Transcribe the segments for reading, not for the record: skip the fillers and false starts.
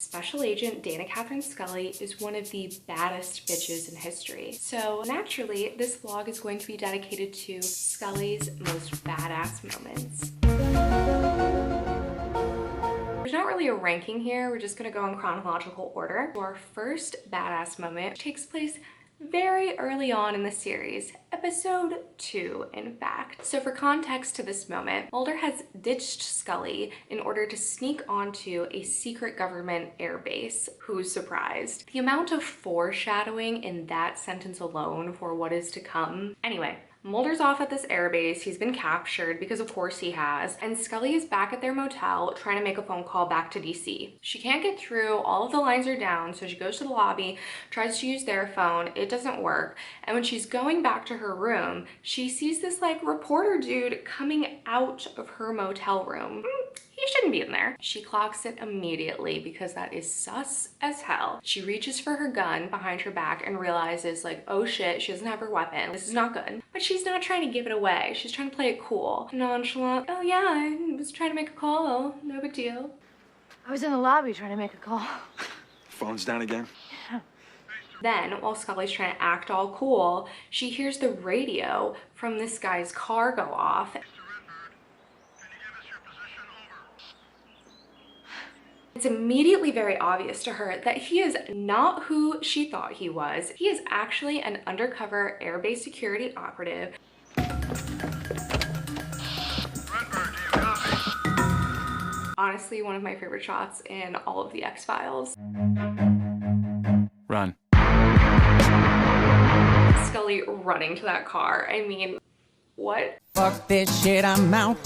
Special Agent Dana Catherine Scully is one of the baddest bitches in history. So naturally, this vlog is going to be dedicated to Scully's most badass moments. There's not really a ranking here, we're just gonna go in chronological order. Our first badass moment takes place very early on in the series, episode 2 in fact. So for context to this moment, Mulder has ditched Scully in order to sneak onto a secret government airbase. Who's surprised? The amount of foreshadowing in that sentence alone for what is to come. Anyway, Mulder's off at this airbase, he's been captured because of course he has, and Scully is back at their motel trying to make a phone call back to DC. She can't get through, all of the lines are down, so she goes to the lobby, tries to use their phone, it doesn't work, and when she's going back to her room, she sees this like reporter dude coming out of her motel room. He shouldn't be in there. She clocks it immediately because that is sus as hell. She reaches for her gun behind her back and realizes like, oh shit, she doesn't have her weapon. This is not good. But she's not trying to give it away. She's trying to play it cool. Nonchalant. Oh yeah, I was trying to make a call. No big deal. I was in the lobby trying to make a call. Phone's down again? Yeah. Then, while Scully's trying to act all cool, she hears the radio from this guy's car go off. It's immediately very obvious to her that he is not who she thought he was. He is actually an undercover airbase security operative. Honestly, one of my favorite shots in all of the X-Files. Run. Scully running to that car. I mean, what? Fuck this shit, I'm out.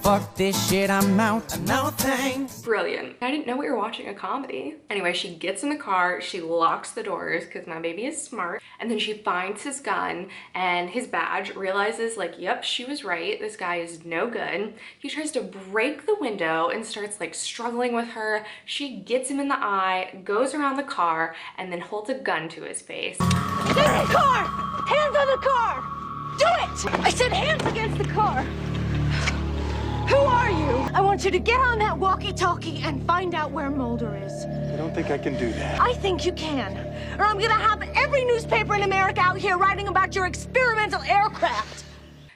Fuck this shit, I'm out. No thanks. Brilliant. I didn't know we were watching a comedy. Anyway, she gets in the car, she locks the doors because my baby is smart, and then she finds his gun and his badge, realizes like, yep, she was right, this guy is no good. He tries to break the window and starts like struggling with her. She gets him in the eye, goes around the car, and then holds a gun to his face. Get in the car! Hands on the car! Do it! I said hands against the car. Who are you? I want you to get on that walkie-talkie and find out where Mulder is. I don't think I can do that. I think you can. Or I'm gonna have every newspaper in America out here writing about your experimental aircraft.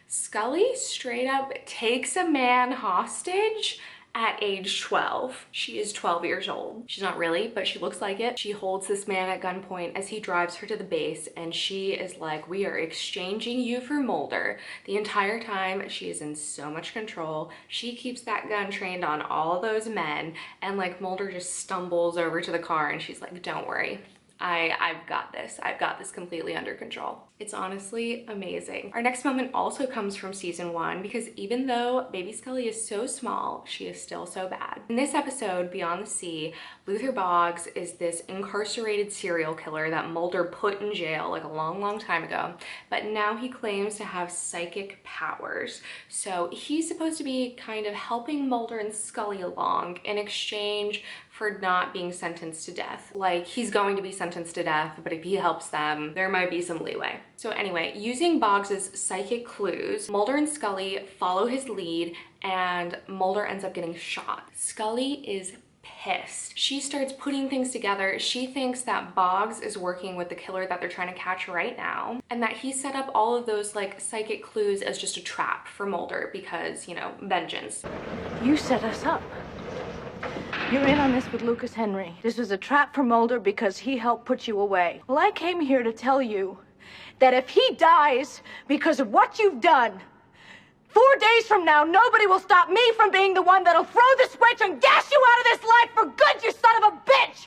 Scully straight up takes a man hostage at age 12. She is 12 years old. She's not really, but she looks like it. She holds this man at gunpoint as he drives her to the base, and she is like, we are exchanging you for Mulder. The entire time, she is in so much control. She keeps that gun trained on all those men, and like Mulder just stumbles over to the car and she's like, don't worry. I've got this. I've got this completely under control. It's honestly amazing. Our next moment also comes from season 1 because even though baby Scully is so small, she is still so bad. In this episode, Beyond the Sea, Luther Boggs is this incarcerated serial killer that Mulder put in jail like a long time ago, but now he claims to have psychic powers. So he's supposed to be kind of helping Mulder and Scully along in exchange for not being sentenced to death. Like, he's going to be sentenced to death, but if he helps them, there might be some leeway. So anyway, using Boggs's psychic clues, Mulder and Scully follow his lead and Mulder ends up getting shot. Scully is pissed. She starts putting things together. She thinks that Boggs is working with the killer that they're trying to catch right now, and that he set up all of those like psychic clues as just a trap for Mulder because, you know, vengeance. You set us up. You're in on this with Lucas Henry. This was a trap for Mulder because he helped put you away. Well, I came here to tell you that if he dies because of what you've done, 4 days from now, nobody will stop me from being the one that'll throw the switch and gas you out of this life for good, you son of a bitch!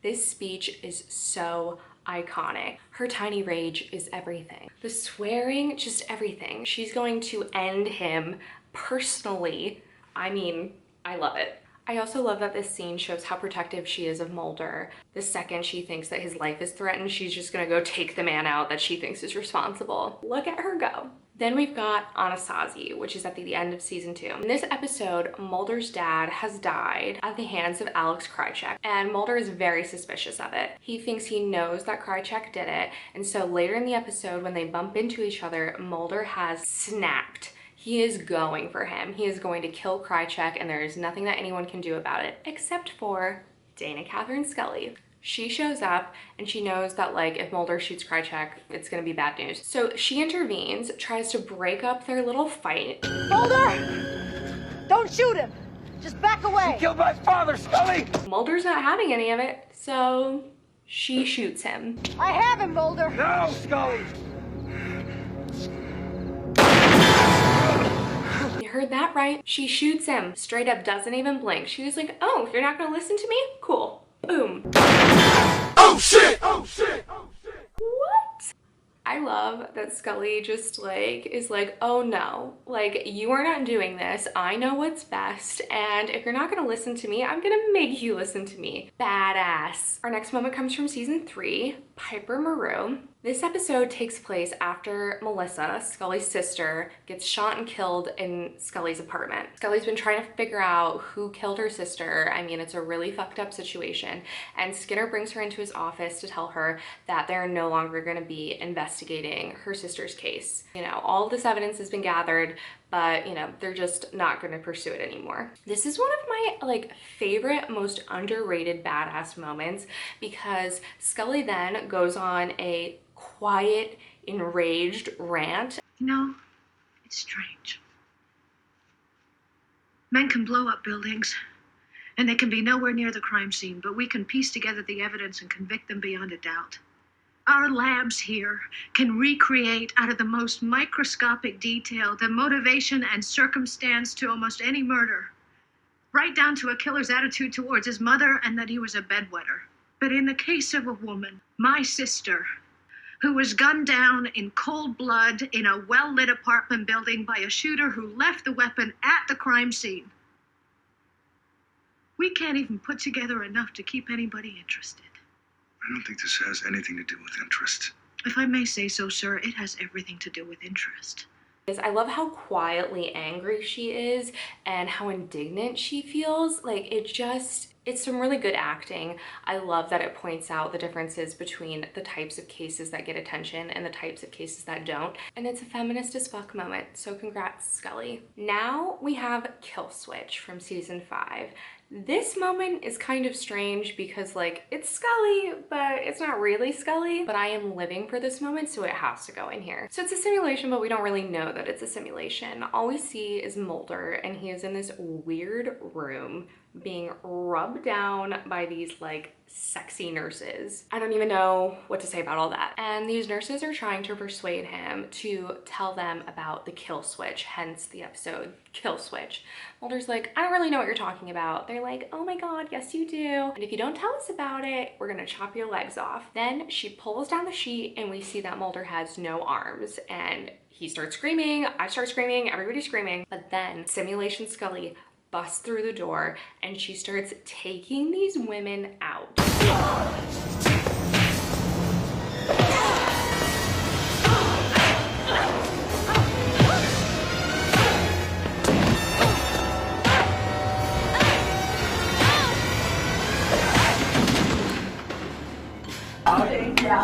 This speech is so iconic. Her tiny rage is everything. The swearing, just everything. She's going to end him personally. I mean, I love it. I also love that this scene shows how protective she is of Mulder. The second she thinks that his life is threatened, she's just gonna go take the man out that she thinks is responsible. Look at her go. Then we've got Anasazi, which is at the end of season 2. In this episode, Mulder's dad has died at the hands of Alex Krycek, and Mulder is very suspicious of it. He thinks he knows that Krycek did it, and so later in the episode when they bump into each other, Mulder has snapped. He is going for him. He is going to kill Krychek, and there is nothing that anyone can do about it except for Dana Catherine Scully. She shows up and she knows that like if Mulder shoots Krychek, it's gonna be bad news. So she intervenes, tries to break up their little fight. Mulder! Don't shoot him! Just back away! You killed my father, Scully! Mulder's not having any of it, so she shoots him. I have him, Mulder! No, Scully! You heard that right. She shoots him. Straight up doesn't even blink. She was like, oh, you're not gonna listen to me? Cool. Boom. Oh shit! Oh shit! Oh shit! What? I love that Scully just like is like, oh no, like you are not doing this. I know what's best. And if you're not gonna listen to me, I'm gonna make you listen to me. Badass. Our next moment comes from season 3, Piper Maru. This episode takes place after Melissa, Scully's sister, gets shot and killed in Scully's apartment. Scully's been trying to figure out who killed her sister. I mean, it's a really fucked up situation. And Skinner brings her into his office to tell her that they're no longer gonna be investigating her sister's case. You know, all of this evidence has been gathered, but you know, they're just not gonna pursue it anymore. This is one of my like favorite, most underrated badass moments because Scully then goes on a quiet, enraged rant. You know, it's strange. Men can blow up buildings, and they can be nowhere near the crime scene, but we can piece together the evidence and convict them beyond a doubt. Our labs here can recreate out of the most microscopic detail the motivation and circumstance to almost any murder, right down to a killer's attitude towards his mother and that he was a bedwetter. But in the case of a woman, my sister, who was gunned down in cold blood in a well-lit apartment building by a shooter who left the weapon at the crime scene, we can't even put together enough to keep anybody interested. I don't think this has anything to do with interest. If I may say so, sir, it has everything to do with interest. I love how quietly angry she is and how indignant she feels. Like it's some really good acting. I love that it points out the differences between the types of cases that get attention and the types of cases that don't. And it's a feminist as fuck moment. So congrats, Scully. Now we have Kill Switch from season 5. This moment is kind of strange because like it's Scully, but it's not really Scully, but I am living for this moment, so it has to go in here. So it's a simulation, but we don't really know that it's a simulation. All we see is Mulder, and he is in this weird room being rubbed down by these like sexy nurses. I don't even know what to say about all that. And these nurses are trying to persuade him to tell them about the kill switch, hence the episode Kill Switch. Mulder's like, I don't really know what you're talking about. They're like, oh my God, yes you do. And if you don't tell us about it, we're gonna chop your legs off. Then she pulls down the sheet and we see that Mulder has no arms, and he starts screaming, I start screaming, everybody's screaming. But then Simulation Scully busts through the door and she starts taking these women out.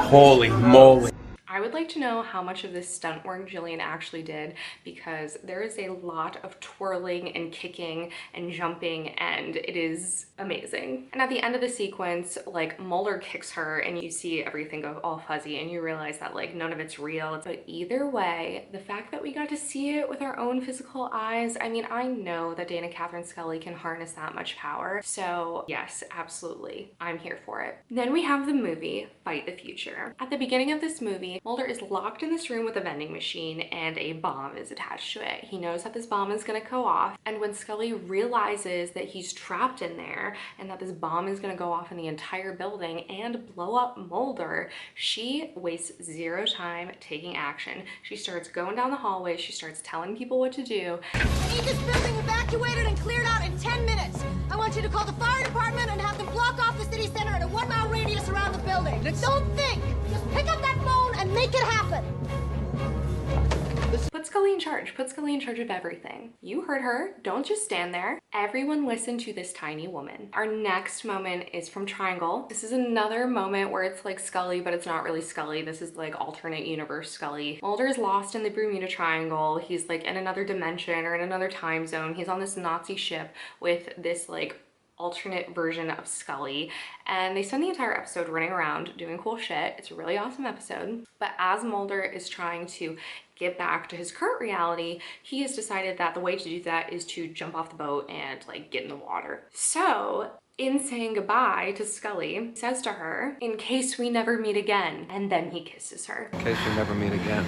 Holy moly. I would like to know how much of this stunt work Gillian actually did, because there is a lot of twirling and kicking and jumping, and it is amazing. And at the end of the sequence, like Mulder kicks her and you see everything go all fuzzy and you realize that like none of it's real. But either way, the fact that we got to see it with our own physical eyes, I mean, I know that Dana Catherine Scully can harness that much power. So yes, absolutely, I'm here for it. Then we have the movie Fight the Future. At the beginning of this movie, Mulder is locked in this room with a vending machine and a bomb is attached to it. He knows that this bomb is gonna go off, and when Scully realizes that he's trapped in there and that this bomb is gonna go off in the entire building and blow up Mulder, she wastes zero time taking action. She starts going down the hallway, she starts telling people what to do. I need this building evacuated and cleared out in 10 minutes. I want you to call the fire department and have them block off the city center in a 1-mile radius around the building. Don't think, just pick up that phone and make it happen. But Put Scully in charge. Put Scully in charge of everything. You heard her. Don't just stand there. Everyone listen to this tiny woman. Our next moment is from Triangle. This is another moment where it's like Scully, but it's not really Scully. This is like alternate universe Scully. Mulder is lost in the Bermuda Triangle. He's like in another dimension or in another time zone. He's on this Nazi ship with this like alternate version of Scully, and they spend the entire episode running around doing cool shit. It's a really awesome episode. But as Mulder is trying to get back to his current reality, he has decided that the way to do that is to jump off the boat and like get in the water. So in saying goodbye to Scully, he says to her, "In case we never meet again," and then he kisses her. In case we never meet again.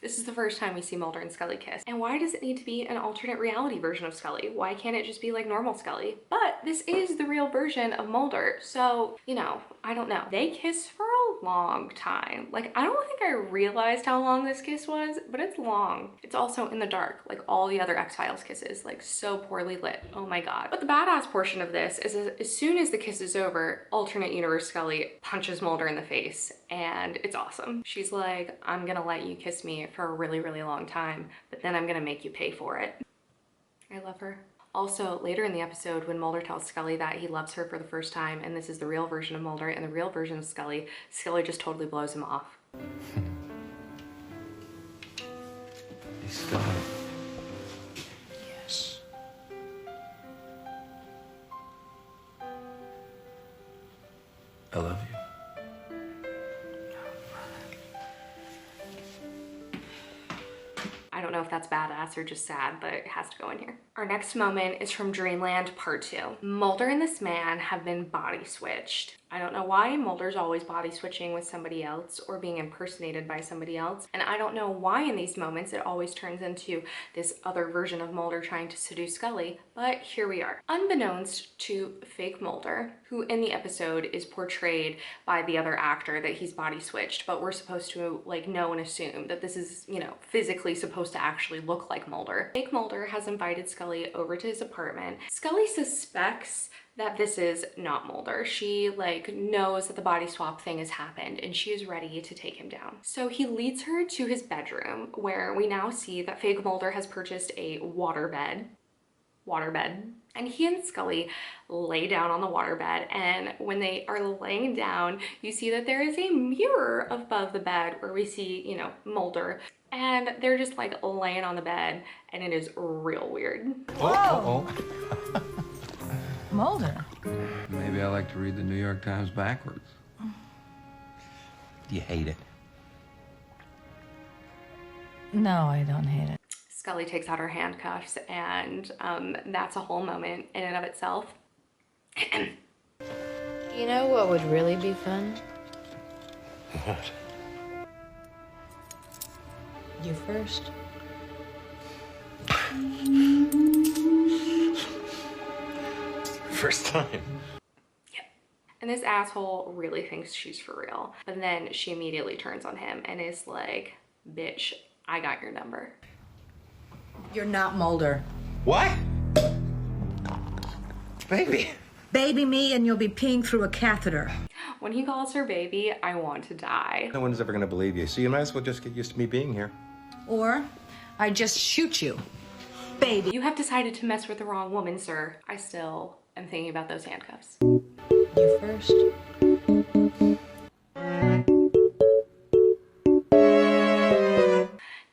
This is the first time we see Mulder and Scully kiss. And why does it need to be an alternate reality version of Scully? Why can't it just be like normal Scully? But this is the real version of Mulder. So, you know, I don't know. They kiss for a long time. Like, I don't think I realized how long this kiss was, but it's long. It's also in the dark, like all the other X-Files kisses, like so poorly lit. Oh my God. But the badass portion of this is as soon as the kiss is over, alternate universe Scully punches Mulder in the face, and it's awesome. She's like, "I'm gonna let you kiss me for a really, really long time, but then I'm gonna make you pay for it." I love her. Also, later in the episode, when Mulder tells Scully that he loves her for the first time, and this is the real version of Mulder and the real version of Scully, Scully just totally blows him off. Hey, Scully. Yes. I love you. I don't know if that's badass or just sad, but it has to go in here. Our next moment is from Dreamland Part 2. Mulder and this man have been body switched. I don't know why Mulder's always body switching with somebody else or being impersonated by somebody else. And I don't know why in these moments it always turns into this other version of Mulder trying to seduce Scully, but here we are. Unbeknownst to fake Mulder, who in the episode is portrayed by the other actor that he's body switched, but we're supposed to like know and assume that this is, you know, physically supposed to actually look like Mulder. Fake Mulder has invited Scully over to his apartment. Scully suspects that this is not Mulder. She like knows that the body swap thing has happened and she is ready to take him down. So he leads her to his bedroom, where we now see that fake Mulder has purchased a waterbed. And he and Scully lay down on the waterbed, and when they are laying down, you see that there is a mirror above the bed where we see, you know, Mulder, and they're just like laying on the bed, and it is real weird. Oh. Mulder. Maybe I like to read the New York Times backwards. Do you hate it? No, I don't hate it. Scully takes out her handcuffs, and that's a whole moment in and of itself. You know what would really be fun? What? You first. First time. Yep. And this asshole really thinks she's for real. But then she immediately turns on him and is like, "Bitch, I got your number." You're not Mulder. What? Baby. Baby me and you'll be peeing through a catheter. When he calls her baby, I want to die. No one's ever gonna believe you, so you might as well just get used to me being here. Or I just shoot you. Baby. You have decided to mess with the wrong woman, sir. I still am thinking about those handcuffs. You first.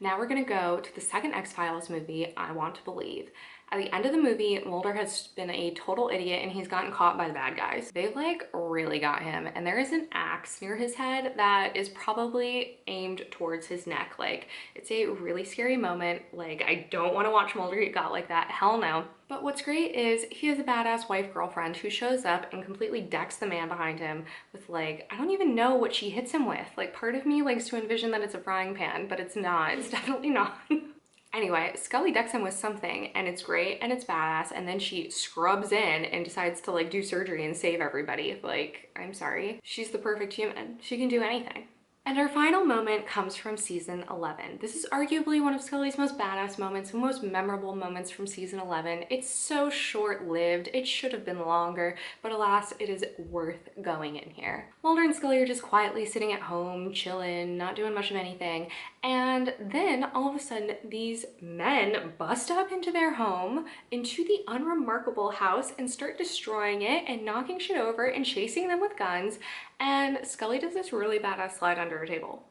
Now we're gonna go to the second X-Files movie, I Want to Believe. At the end of the movie, Mulder has been a total idiot and he's gotten caught by the bad guys. They like really got him, and there is an axe near his head that is probably aimed towards his neck. Like, it's a really scary moment. Like, I don't want to watch Mulder get got like that. Hell no. But what's great is he has a badass wife girlfriend who shows up and completely decks the man behind him with like, I don't even know what she hits him with. Like, part of me likes to envision that it's a frying pan, but it's not. It's definitely not. Anyway, Scully decks him with something, and it's great and it's badass, and then she scrubs in and decides to like do surgery and save everybody. Like, I'm sorry. She's the perfect human. She can do anything. And our final moment comes from season 11. This is arguably one of Scully's most badass moments, most memorable moments from season 11. It's so short-lived, it should have been longer, but alas, it is worth going in here. Mulder and Scully are just quietly sitting at home, chilling, not doing much of anything, and then all of a sudden these men bust up into their home, into the unremarkable house, and start destroying it and knocking shit over and chasing them with guns. And Scully does this really badass slide under a table.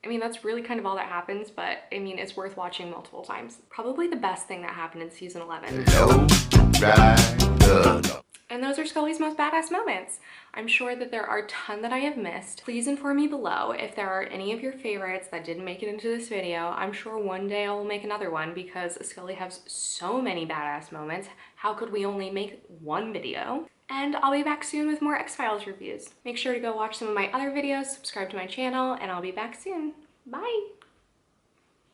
I mean, that's really kind of all that happens, but I mean, it's worth watching multiple times. Probably the best thing that happened in season 11. And those are Scully's most badass moments. I'm sure that there are a ton that I have missed. Please inform me below if there are any of your favorites that didn't make it into this video. I'm sure one day I will make another one because Scully has so many badass moments. How could we only make one video? And I'll be back soon with more X-Files reviews. Make sure to go watch some of my other videos, subscribe to my channel, and I'll be back soon. Bye!